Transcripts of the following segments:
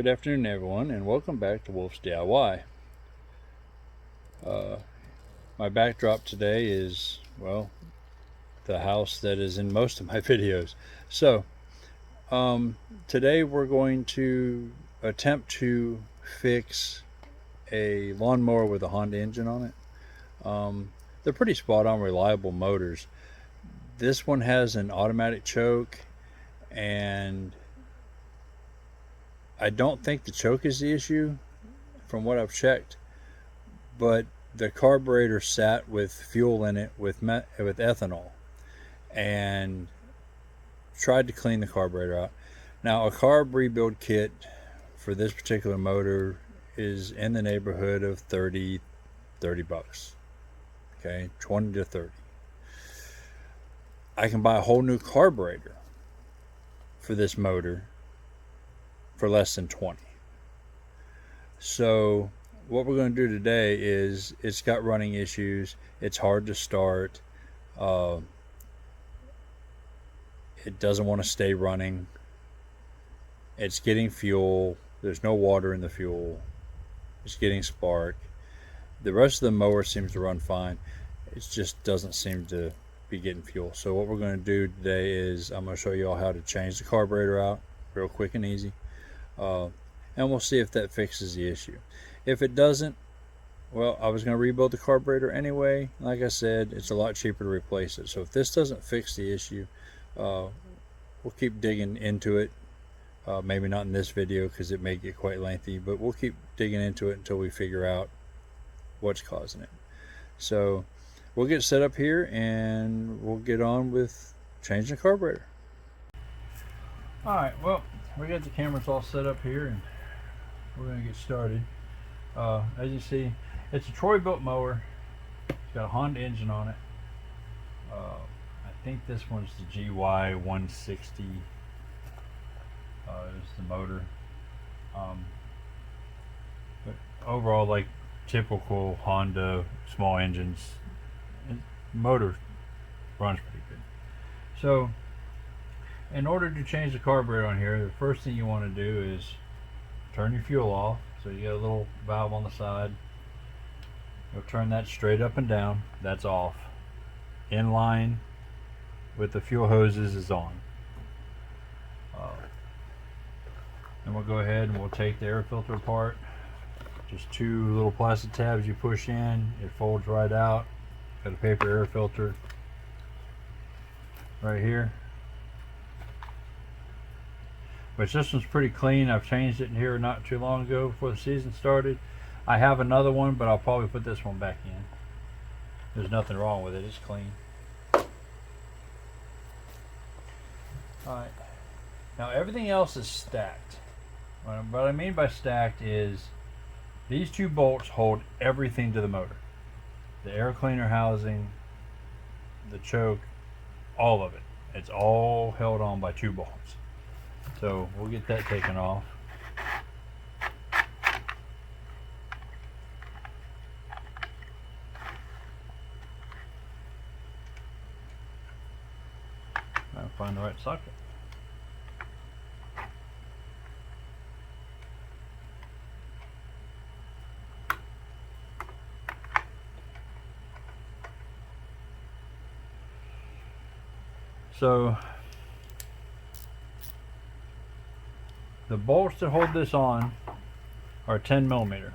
Good afternoon, everyone, and welcome back to Wolf's DIY. My backdrop today is, well, the house that is in most of my videos. So, today we're going to attempt to fix a lawnmower with a Honda engine on it. They're pretty spot on, reliable motors. This one has an automatic choke, and I don't think the choke is the issue from what I've checked, but the carburetor sat with fuel in it with ethanol, and tried to clean the carburetor out. Now, a carb rebuild kit for this particular motor is in the neighborhood of 30 bucks. Okay, 20 to 30. I can buy a whole new carburetor for this motor for less than 20. So what we're going to do today is, it's got running issues. It's hard to start. It doesn't want to stay running. It's getting fuel. There's no water in the fuel. It's getting spark. The rest of the mower seems to run fine. It just doesn't seem to be getting fuel. So what we're going to do today is I'm going to show you all how to change the carburetor out real quick and easy. And we'll see if that fixes the issue. If it doesn't, well, I was going to rebuild the carburetor anyway. Like I said, it's a lot cheaper to replace it. So if this doesn't fix the issue, we'll keep digging into it. Maybe not in this video because it may get quite lengthy, but we'll keep digging into it until we figure out what's causing it. So we'll get set up here and we'll get on with changing the carburetor. Alright, well, we got the cameras all set up here and we're going to get started. As you see, it's a Troy built mower. It's got a Honda engine on it. I think this one's the GY 160 is the motor. But overall, like typical Honda small engines, motor runs pretty good. So in order to change the carburetor on here, the first thing you want to do is turn your fuel off. So you got a little valve on the side. You'll turn that straight up and down. That's off. In line with the fuel hoses is on. Then we'll go ahead and we'll take the air filter apart. Just two little plastic tabs you push in. It folds right out. Got a paper air filter right here. Which this one's pretty clean. I've changed it in here not too long ago before the season started. I have another one, but I'll probably put this one back in. There's nothing wrong with it. It's clean. Alright. Now everything else is stacked. What I mean by stacked is these two bolts hold everything to the motor. The air cleaner housing, the choke, all of it. It's all held on by two bolts. So we'll get that taken off. I'll find the right socket. So the bolts that hold this on are 10 millimeter.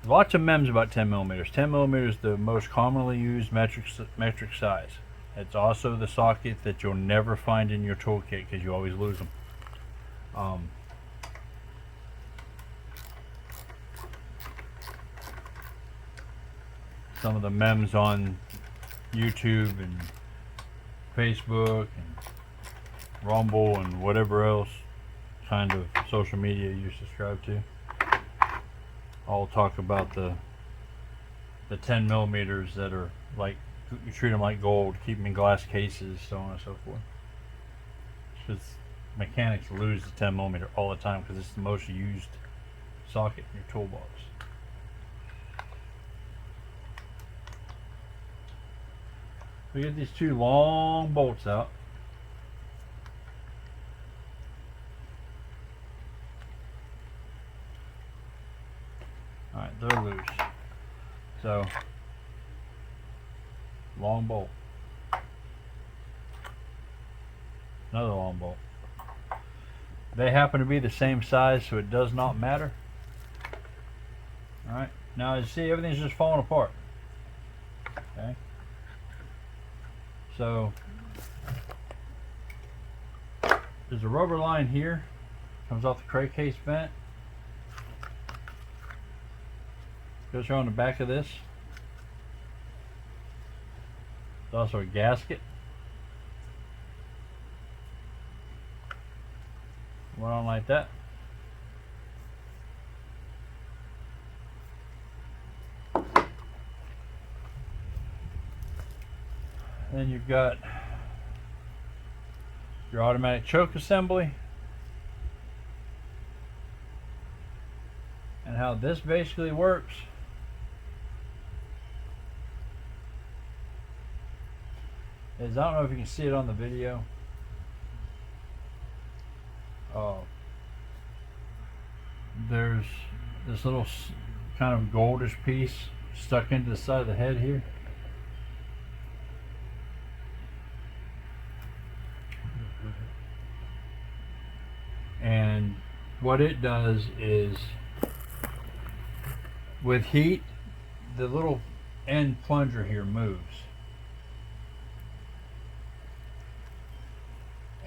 Lots of MEMS about 10 millimeters. 10 millimeters is the most commonly used metric size. It's also the socket that you'll never find in your toolkit because you always lose them. Some of the MEMS on YouTube and Facebook and Rumble and whatever else kind of social media you subscribe to, I'll talk about the 10 millimeters that are like, you treat them like gold, keep them in glass cases, so on and so forth. Because mechanics lose the 10 millimeter all the time because it's the most used socket in your toolbox. We get these two long bolts out. they're loose. So, long bolt. Another long bolt. They happen to be the same size, so it does not matter. Alright, now you see everything's just falling apart. Okay. So, there's a rubber line here, comes off the crank case vent. Goes here on the back of this. There's also a gasket. Went on like that. Then you've got your automatic choke assembly. And how this basically works is, I don't know if you can see it on the video. There's this little kind of goldish piece stuck into the side of the head here. And what it does is, with heat, the little end plunger here moves.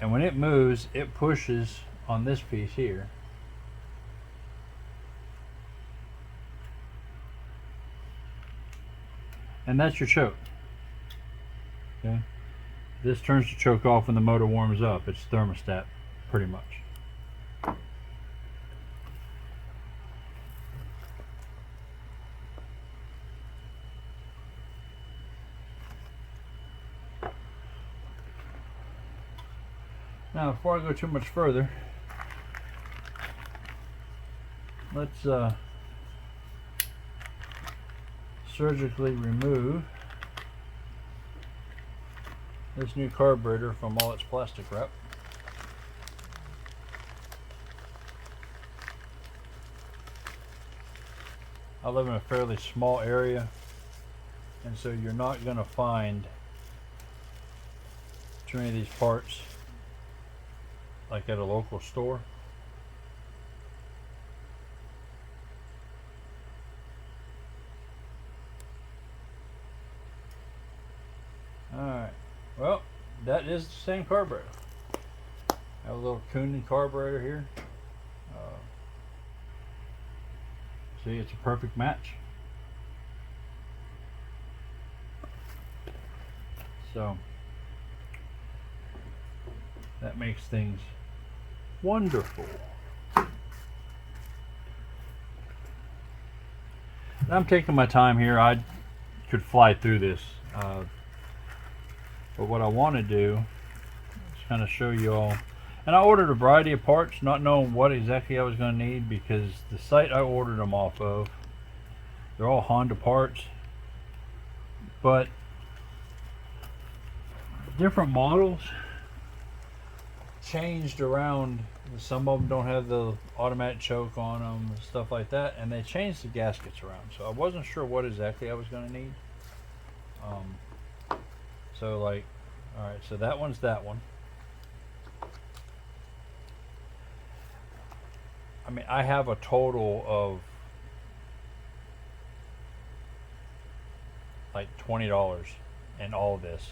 And when it moves, it pushes on this piece here. And that's your choke. Okay. This turns the choke off when the motor warms up. It's thermostat, pretty much. Now, before I go too much further, let's surgically remove this new carburetor from all its plastic wrap. I live in a fairly small area, and so you're not going to find too many of these parts like at a local store. Alright, well, that is the same carburetor. I have a little Kunin carburetor here. See, it's a perfect match. So that makes things wonderful. And I'm taking my time here. I could fly through this, but what I want to do is kind of show you all. And I ordered a variety of parts, not knowing what exactly I was going to need, because the site I ordered them off of, they're all Honda parts, but different models changed around. Some of them don't have the automatic choke on them, stuff like that, and they changed the gaskets around, so I wasn't sure what exactly I was going to need. So like, alright, so that one's that one. I mean, I have a total of like $20 in all of this.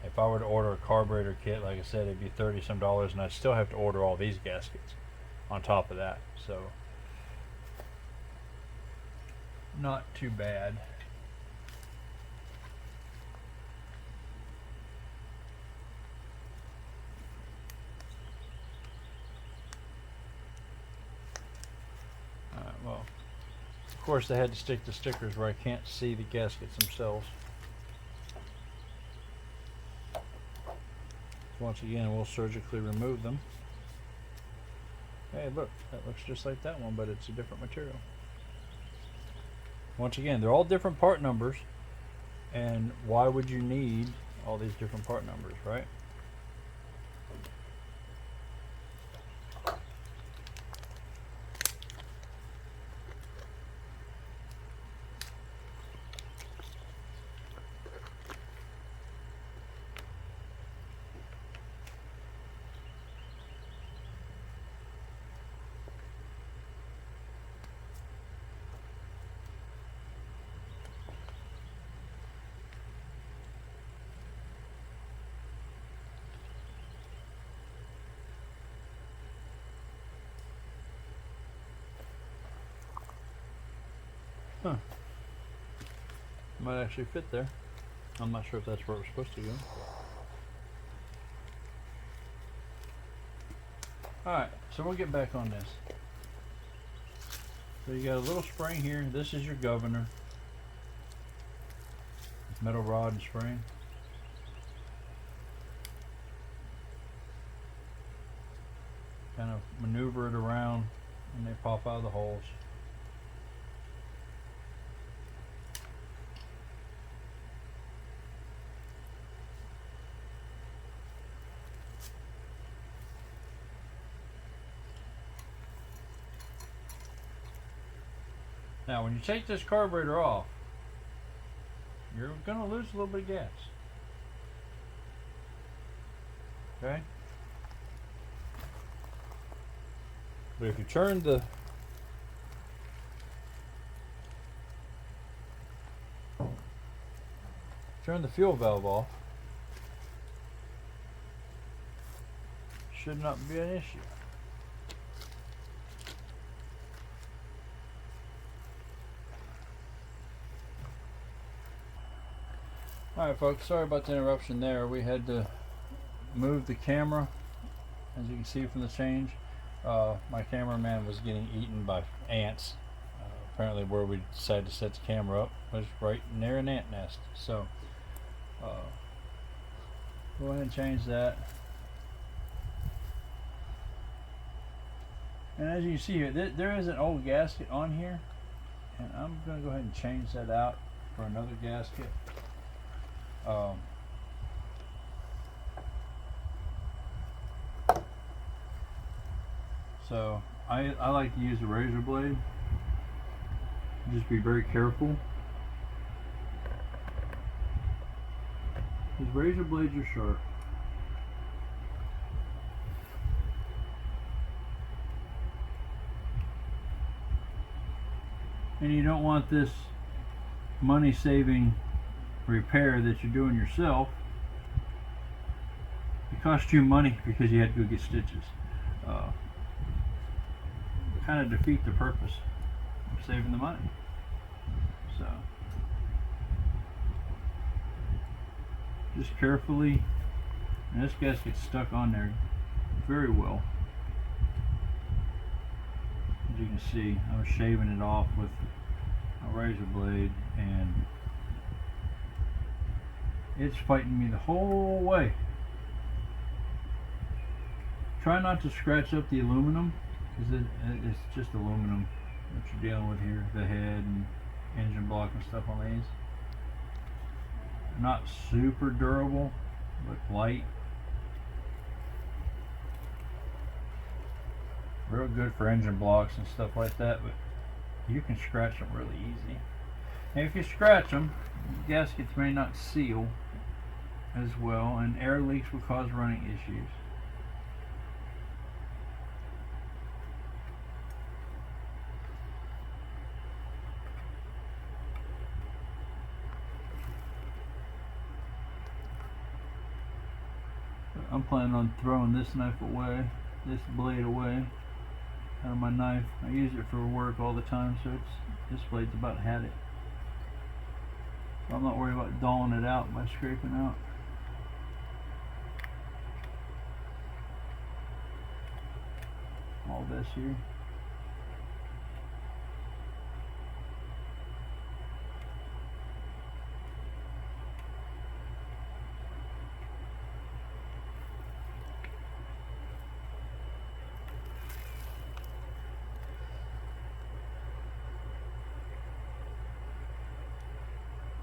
If I were to order a carburetor kit, like I said, it'd be $30 some, and I'd still have to order all these gaskets on top of that. So, not too bad. Well, of course they had to stick the stickers where I can't see the gaskets themselves. Once again, we'll surgically remove them. Hey, look, that looks just like that one, but it's a different material. Once again, they're all different part numbers, and why would you need all these different part numbers, right? Huh. Might actually fit there. I'm not sure if that's where it was supposed to go. Alright, so we'll get back on this. So you got a little spring here. This is your governor. Metal rod and spring. Kind of maneuver it around and they pop out of the holes. Now when you take this carburetor off, you're going to lose a little bit of gas. Okay? But if you turn the fuel valve off, should not be an issue. Alright folks, sorry about the interruption there. We had to move the camera, as you can see from the change. My cameraman was getting eaten by ants. Apparently where we decided to set the camera up was right near an ant nest. So go ahead and change that. And as you can see here, there is an old gasket on here, and I'm going to go ahead and change that out for another gasket. So I like to use a razor blade. Just be very careful. These razor blades are sharp. And you don't want this money-saving repair that you're doing yourself to cost you money because you had to go get stitches. Kind of defeat the purpose of saving the money. So just carefully, and this gasket's stuck on there very well. As you can see, I was shaving it off with a razor blade, and it's fighting me the whole way. Try not to scratch up the aluminum, because it's just aluminum that you're dealing with here, the head and engine block and stuff on these. Not super durable, but light. Real good for engine blocks and stuff like that, but you can scratch them really easy. And if you scratch them, gaskets may not seal as well, and air leaks will cause running issues. I'm planning on throwing this knife away, this blade away out of my knife. I use it for work all the time, so this blade's about had it. I'm not worried about dulling it out by scraping out. All this here.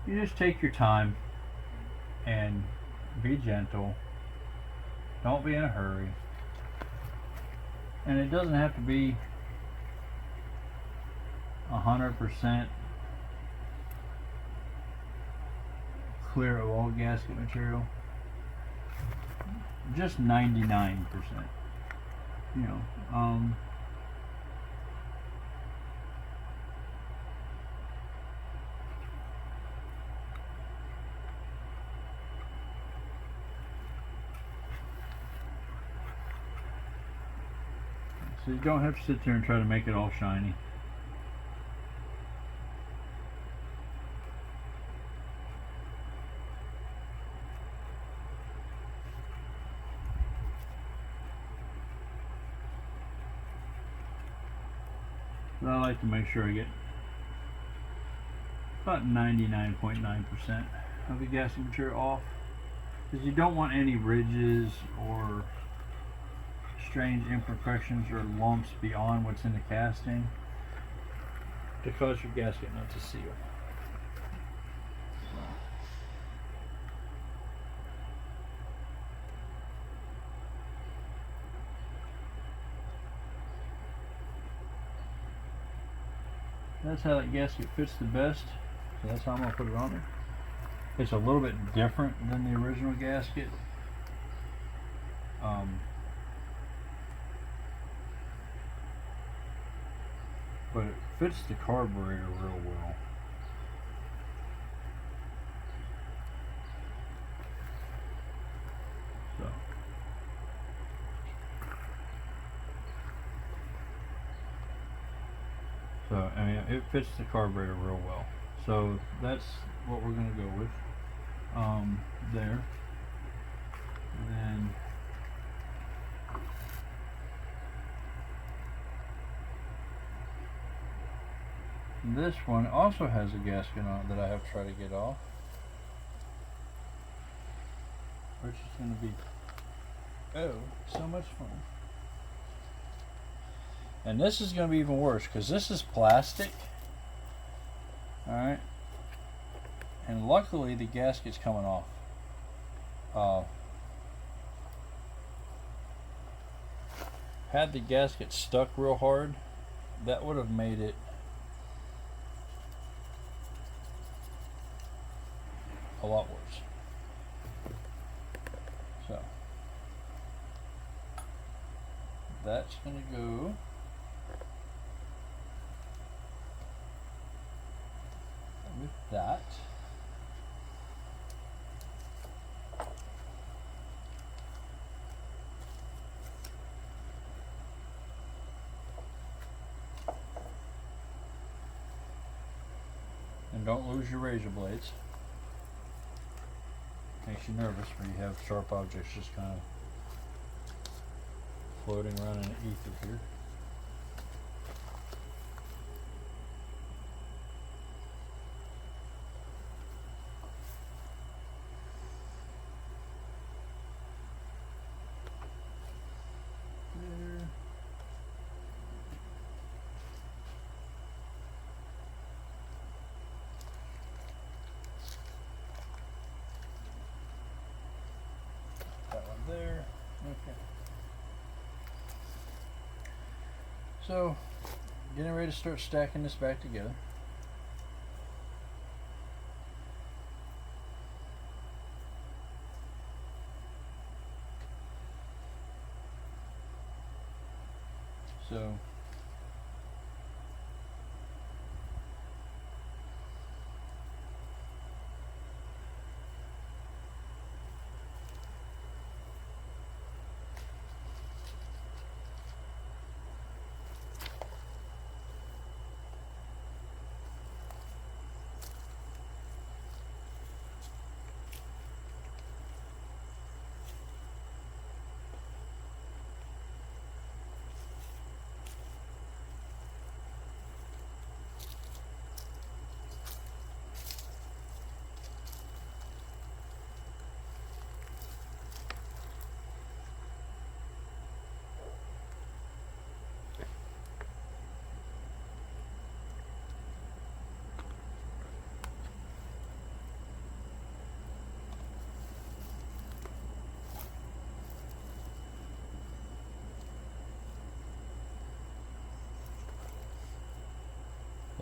You just take your time and be gentle. Don't be in a hurry. And it doesn't have to be 100% clear of all gasket material. Just 99%. You know, so you don't have to sit there and try to make it all shiny. But I like to make sure I get about 99.9% of the gasket material off, because you don't want any ridges or strange imperfections or lumps beyond what's in the casting to cause your gasket not to seal. That's how that gasket fits the best. So that's how I'm going to put it on there. It's a little bit different than the original gasket. But it fits the carburetor real well. So, I mean, it fits the carburetor real well. So that's what we're going to go with there. And then this one also has a gasket on it that I have to try to get off, which is going to be, oh, so much fun. And this is going to be even worse because this is plastic. Alright. And luckily the gasket's coming off. Had the gasket stuck real hard, that would have made it a lot worse. So that's going to go with that. And don't lose your razor blades. Makes you nervous when you have sharp objects just kind of floating around in the ether here. There. Okay. So, getting ready to start stacking this back together. So,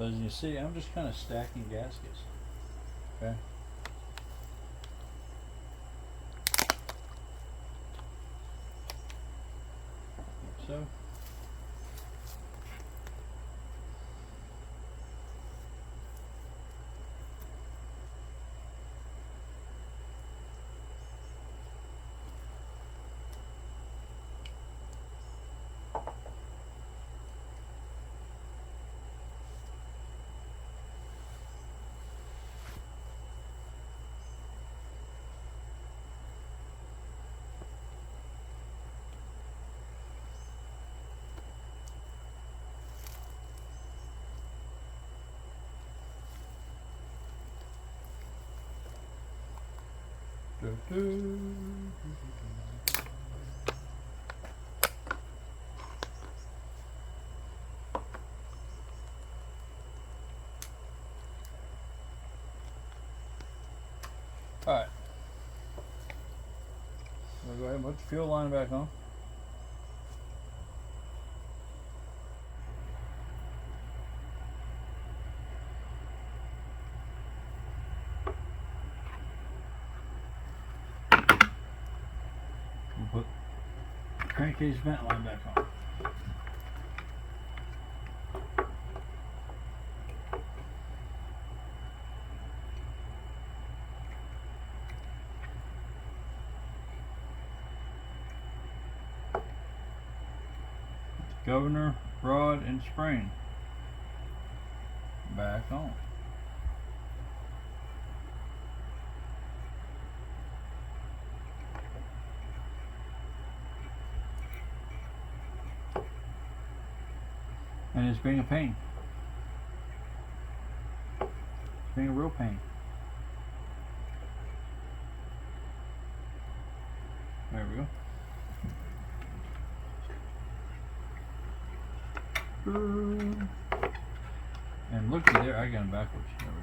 as you see, I'm just kind of stacking gaskets. Okay. Like so. Alright. We'll go ahead and put the fuel line back on. We'll put the crankcase vent line back on. Governor, rod, and spring back on. And it's being a pain. It's being a real pain. There we go. And looky there, I got him backwards. There we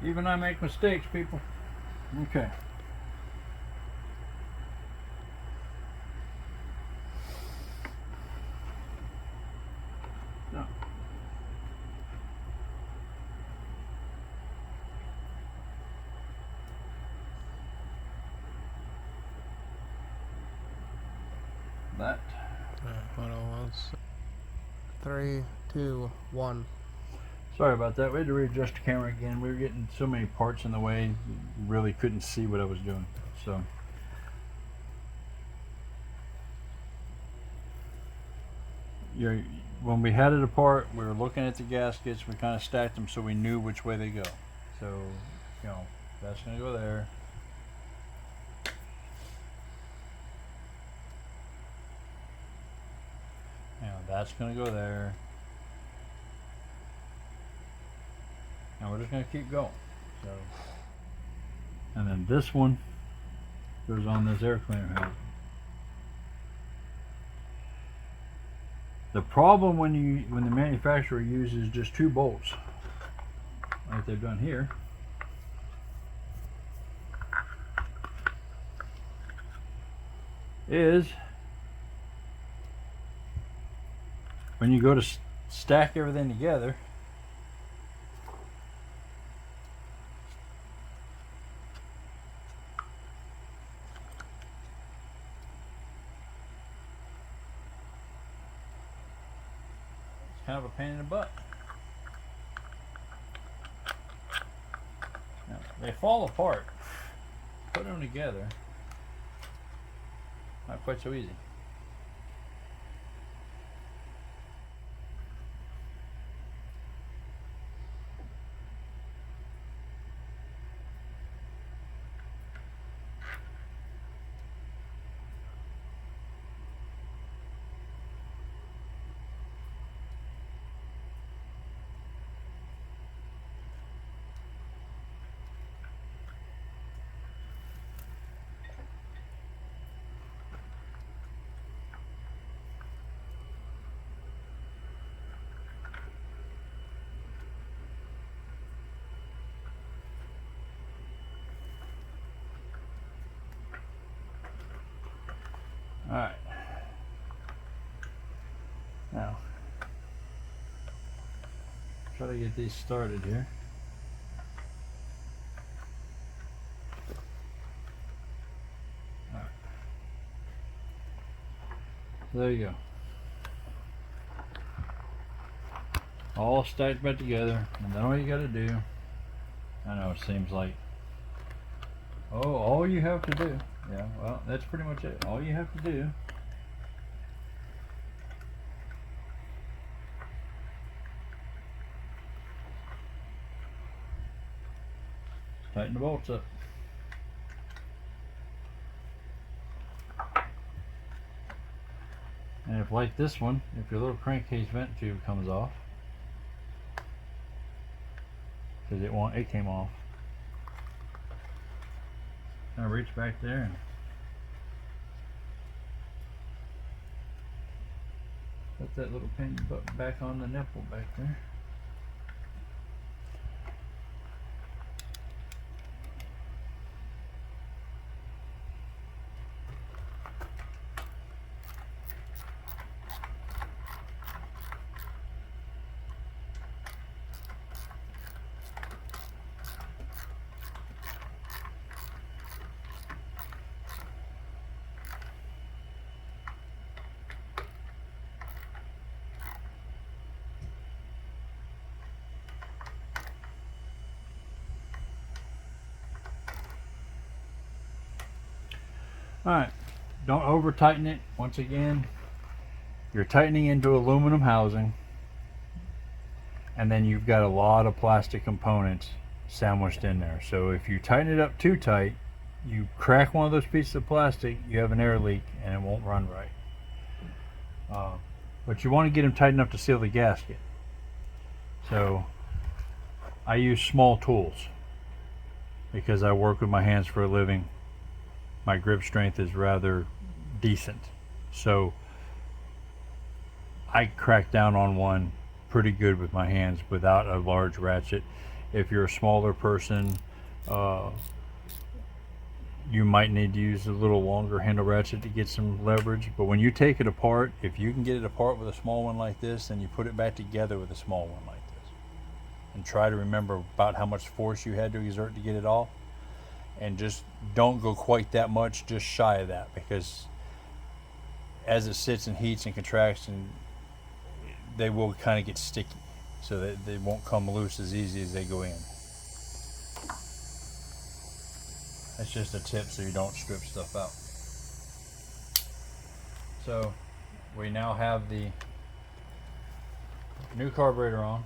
go. Even I make mistakes, people. Okay. So. That. Hold on once. 3, 2, 1. Sorry about that. We had to readjust the camera again. We were getting so many parts in the way, really couldn't see what I was doing. So. When we had it apart, we were looking at the gaskets. We kind of stacked them so we knew which way they go. So, that's going to go there. That's going to go there. And we're just going to keep going. So, and then this one goes on this air cleaner housing. The problem when the manufacturer uses just 2 bolts, like they've done here, is when you go to stack everything together, it's kind of a pain in the butt. Now, they fall apart. Put them together, not quite so easy. Alright. Now, try to get these started here. Alright. So there you go. All stacked back together, and then all you gotta do, I know it seems like, all you have to do, yeah, well, that's pretty much it. All you have to do is tighten the bolts up. And if, like this one, if your little crankcase vent tube comes off, because it came off. I reach back there and put that little pin back on the nipple back there. Alright, don't over tighten it. Once again, you're tightening into aluminum housing, and then you've got a lot of plastic components sandwiched in there. So if you tighten it up too tight, you crack one of those pieces of plastic, you have an air leak and it won't run right. But you want to get them tight enough to seal the gasket. So I use small tools because I work with my hands for a living. My grip strength is rather decent, so I crack down on one pretty good with my hands without a large ratchet. If you're a smaller person, you might need to use a little longer handle ratchet to get some leverage. But when you take it apart, if you can get it apart with a small one like this, then you put it back together with a small one like this, and try to remember about how much force you had to exert to get it off. And just don't go quite that much, just shy of that, because as it sits and heats and contracts, and they will kind of get sticky, so that they won't come loose as easy as they go in. That's just a tip so you don't strip stuff out. So we now have the new carburetor on.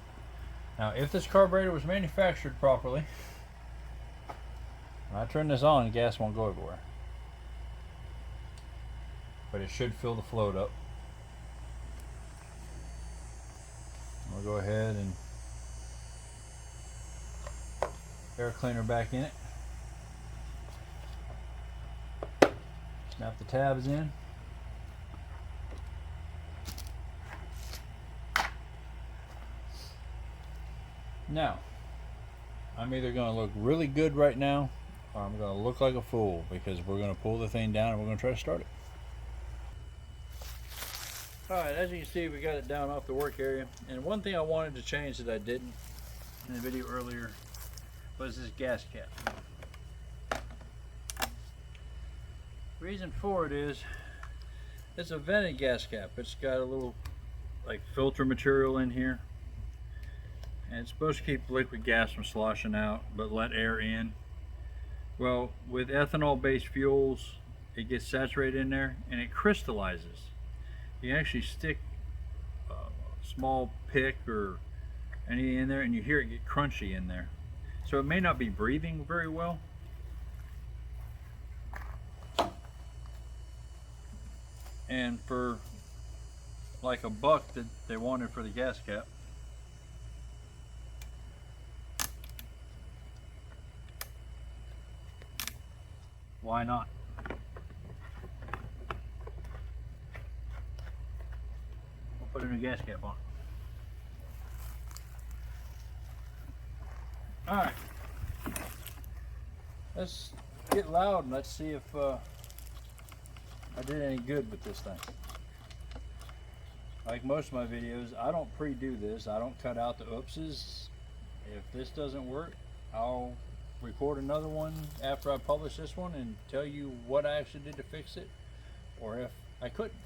Now if this carburetor was manufactured properly, when I turn this on, the gas won't go everywhere, but it should fill the float up. We'll go ahead and air cleaner back in it. Snap the tabs in. Now, I'm either going to look really good right now, or I'm going to look like a fool, because we're going to pull the thing down and we're going to try to start it. Alright, as you can see, we got it down off the work area. And one thing I wanted to change that I didn't in the video earlier was this gas cap. Reason for it is, it's a vented gas cap. It's got a little like filter material in here, and it's supposed to keep liquid gas from sloshing out but let air in. Well, with ethanol based fuels, it gets saturated in there and it crystallizes. You actually stick a small pick or anything in there and you hear it get crunchy in there. So it may not be breathing very well. And for like $1 that they wanted for the gas cap, why not? We'll put a new gas cap on. Alright, let's get loud and let's see if I did any good with this thing. Like most of my videos, I don't pre-do this. I don't cut out the oopses. If this doesn't work, I'll record another one after I publish this one and tell you what I actually did to fix it, or if I couldn't.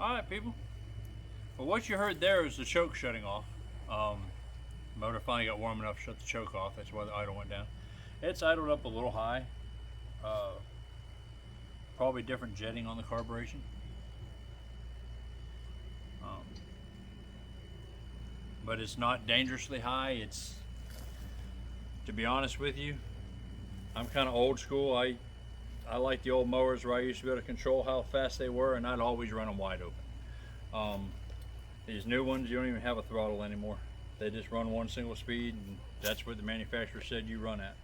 Alright, people. Well, what you heard there is the choke shutting off. Motor finally got warm enough to shut the choke off. That's why the idle went down. It's idled up a little high. Probably different jetting on the carburation. But it's not dangerously high. It's, to be honest with you, I'm kind of old school. I like the old mowers where I used to be able to control how fast they were, and I'd always run them wide open. These new ones, you don't even have a throttle anymore. They just run one single speed, and that's what the manufacturer said you run at.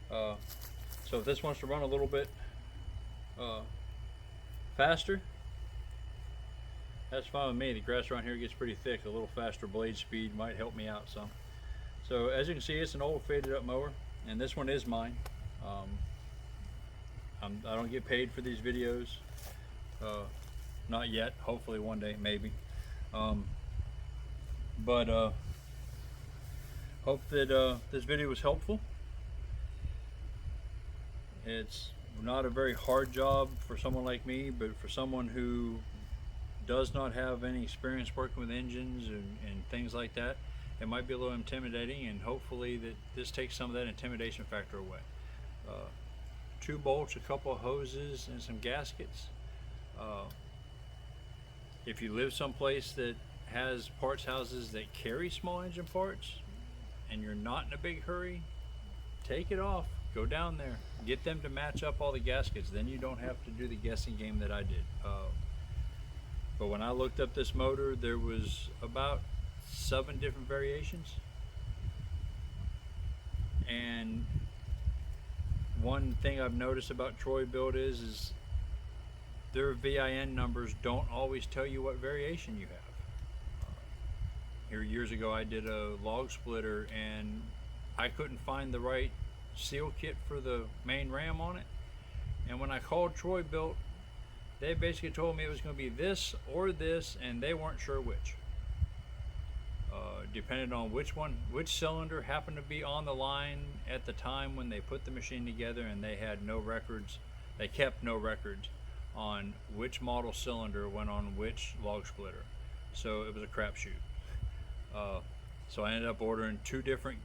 So if this wants to run a little bit faster, that's fine with me. The grass around here gets pretty thick. A little faster blade speed might help me out some. So as you can see, it's an old faded up mower, and this one is mine. I don't get paid for these videos, not yet. Hopefully one day, maybe. But hope that this video was helpful. It's not a very hard job for someone like me, but for someone who does not have any experience working with engines and things like that, it might be a little intimidating, and hopefully that this takes some of that intimidation factor away. 2 bolts, a couple of hoses, and some gaskets. If you live someplace that has parts houses that carry small engine parts and you're not in a big hurry, take it off, go down there, get them to match up all the gaskets. Then you don't have to do the guessing game that I did. But when I looked up this motor, there was about 7 different variations, and one thing I've noticed about Troy Build is their VIN numbers don't always tell you what variation you have. Here years ago I did a log splitter, and I couldn't find the right seal kit for the main ram on it, and when I called Troy Built, they basically told me it was going to be this or this, and they weren't sure which. Depending on which cylinder happened to be on the line at the time when they put the machine together, and they had no records. They kept no records on which model cylinder went on which log splitter. So it was a crapshoot. So I ended up ordering 2 different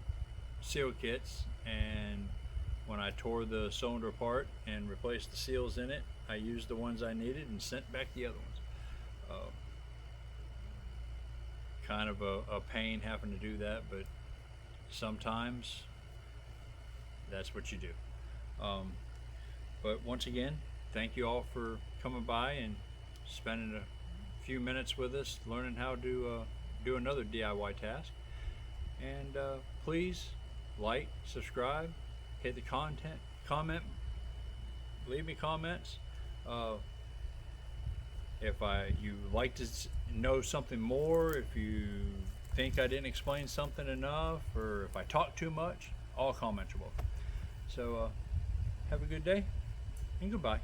seal kits, and when I tore the cylinder apart and replaced the seals in it, I used the ones I needed and sent back the other ones. Kind of a pain having to do that, but sometimes that's what you do. But once again, thank you all for coming by and spending a few minutes with us learning how to do another DIY task. And please like, subscribe, hit the comment, leave me comments. If you like to know something more, if you think I didn't explain something enough, or if I talk too much, all comments are welcome. So have a good day, and goodbye.